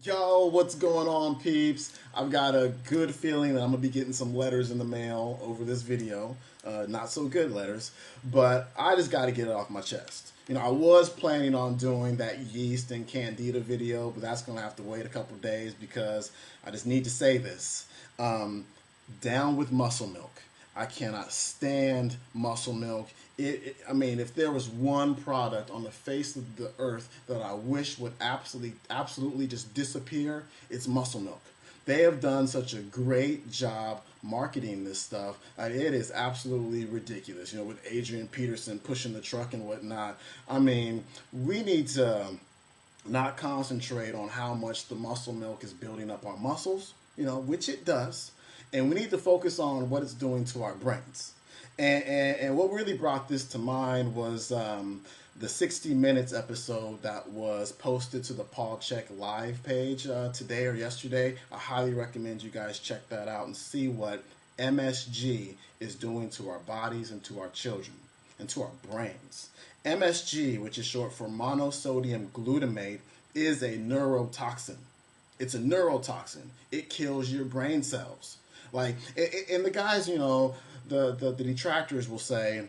Yo, what's going on, peeps? I've got a good feeling that I'm gonna be getting some letters in the mail over this video. Not so good letters, but I just got to get it off my chest. I was planning on doing that yeast and candida video, but that's gonna have to wait a couple days because I just need to say this. Down with muscle milk. I cannot stand muscle milk. I mean, if there was one product on the face of the earth that I wish would absolutely just disappear, it's muscle milk. They have done such a great job marketing this stuff. It is absolutely ridiculous. With Adrian Peterson pushing the truck and whatnot. I mean, we need to not concentrate on how much the muscle milk is building up our muscles, which it does. And we need to focus on what it's doing to our brains. And what really brought this to mind was the 60 Minutes episode that was posted to the Paul Check live page today or yesterday. I highly recommend you guys check that out and see what MSG is doing to our bodies and to our children and to our brains. MSG, which is short for monosodium glutamate, is a neurotoxin. It's a neurotoxin. It kills your brain cells. And the guys, the detractors will say,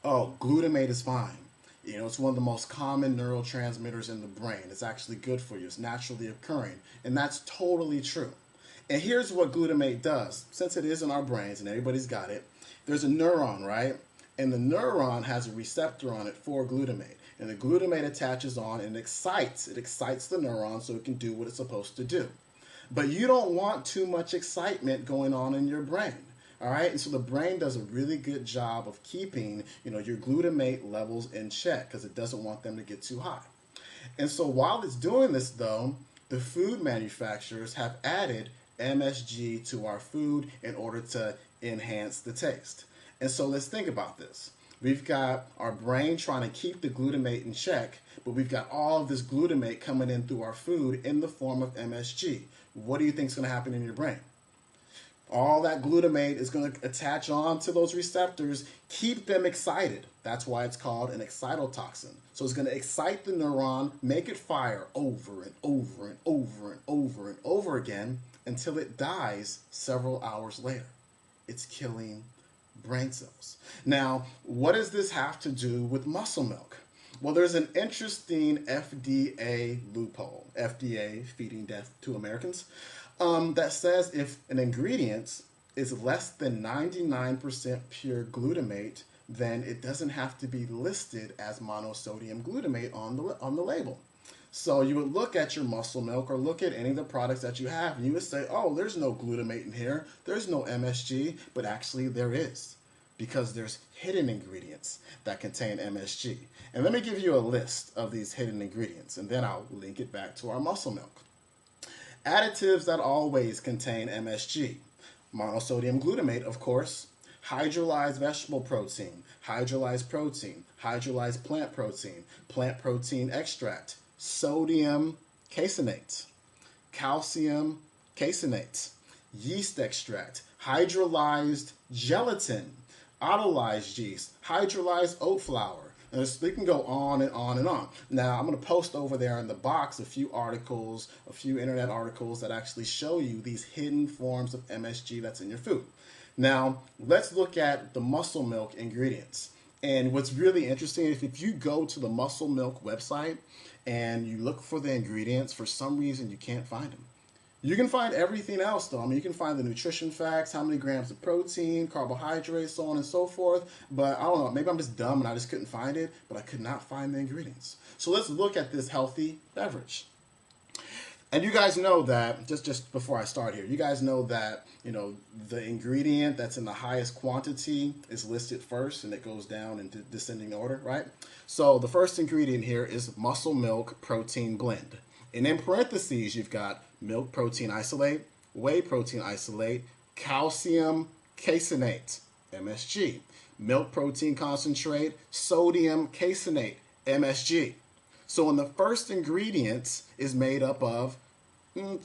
oh, glutamate is fine. It's one of the most common neurotransmitters in the brain. It's actually good for you. It's naturally occurring. And that's totally true. And here's what glutamate does. Since it is in our brains and everybody's got it, there's a neuron, right? And the neuron has a receptor on it for glutamate. And the glutamate attaches on and excites the neuron so it can do what it's supposed to do. But you don't want too much excitement going on in your brain. All right, and so the brain does a really good job of keeping, your glutamate levels in check because it doesn't want them to get too high. And so while it's doing this, though, the food manufacturers have added MSG to our food in order to enhance the taste. And so let's think about this. We've got our brain trying to keep the glutamate in check, but we've got all of this glutamate coming in through our food in the form of MSG. What do you think is going to happen in your brain? All that glutamate is going to attach on to those receptors, keep them excited. That's why it's called an excitotoxin. So it's going to excite the neuron, make it fire over and over and over and over and over again until it dies several hours later. It's killing brain cells. Now, what does this have to do with muscle milk? Well, there's an interesting FDA loophole, FDA, feeding death to Americans, that says if an ingredient is less than 99% pure glutamate, then it doesn't have to be listed as monosodium glutamate on the label. So you would look at your muscle milk or look at any of the products that you have and you would say, oh, there's no glutamate in here, there's no MSG, but actually there is, because there's hidden ingredients that contain MSG. And let me give you a list of these hidden ingredients, and then I'll link it back to our muscle milk. Additives that always contain MSG. Monosodium glutamate, of course. Hydrolyzed vegetable protein, hydrolyzed plant protein extract, sodium caseinate, calcium caseinate, yeast extract, hydrolyzed gelatin, autolyzed yeast, hydrolyzed oat flour. And we can go on and on and on. Now, I'm going to post over there in the box a few internet articles that actually show you these hidden forms of MSG that's in your food. Now, let's look at the muscle milk ingredients. And what's really interesting is if you go to the muscle milk website and you look for the ingredients, for some reason you can't find them. You can find everything else, though. I mean, you can find the nutrition facts, how many grams of protein, carbohydrates, so on and so forth. But I don't know, maybe I'm just dumb and I just couldn't find it, but I could not find the ingredients. So let's look at this healthy beverage. And you guys know that, just before I start here, you guys know that, the ingredient that's in the highest quantity is listed first and it goes down in descending order, right? So the first ingredient here is muscle milk protein blend. And in parentheses, you've got milk protein isolate, whey protein isolate, calcium caseinate, MSG, milk protein concentrate, sodium caseinate, MSG. So when the first ingredient is made up of 5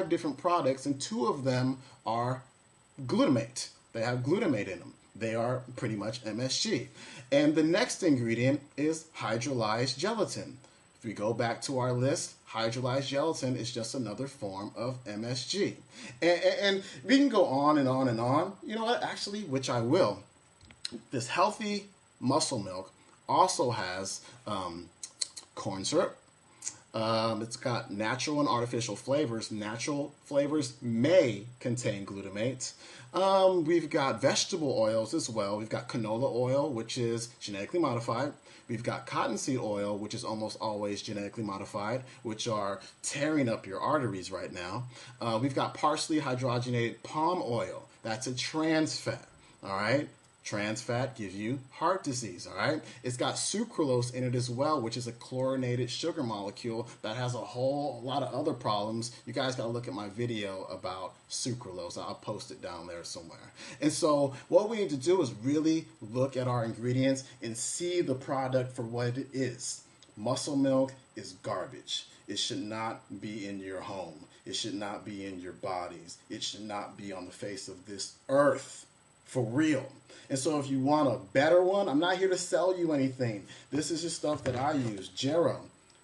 different products, and 2 of them are glutamate. They have glutamate in them. They are pretty much MSG. And the next ingredient is hydrolyzed gelatin. If we go back to our list, hydrolyzed gelatin is just another form of MSG. And we can go on and on and on. You know what? Actually, which I will. This healthy muscle milk also has corn syrup. It's got natural and artificial flavors. Natural flavors may contain glutamate. We've got vegetable oils as well. We've got canola oil, which is genetically modified. We've got cottonseed oil, which is almost always genetically modified, which are tearing up your arteries right now. We've got partially hydrogenated palm oil. That's a trans fat, all right? Trans fat gives you heart disease, all right? It's got sucralose in it as well, which is a chlorinated sugar molecule that has a whole lot of other problems. You guys got to look at my video about sucralose. I'll post it down there somewhere. And so what we need to do is really look at our ingredients and see the product for what it is. Muscle milk is garbage. It should not be in your home. It should not be in your bodies. It should not be on the face of this earth. For real. And so if you want a better one, I'm not here to sell you anything. This is just stuff that I use. Gero.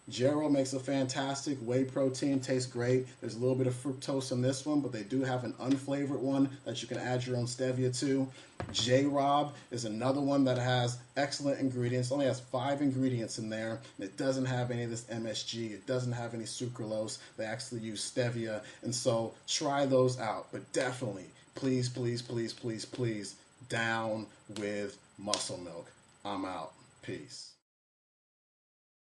Gero makes a fantastic whey protein. Tastes great. There's a little bit of fructose in this one, but they do have an unflavored one that you can add your own stevia to. J-Rob is another one that has excellent ingredients. It only has 5 ingredients in there. It doesn't have any of this MSG. It doesn't have any sucralose. They actually use stevia. And so try those out. But definitely, please, please, please, please, please, down with muscle milk. I'm out. Peace.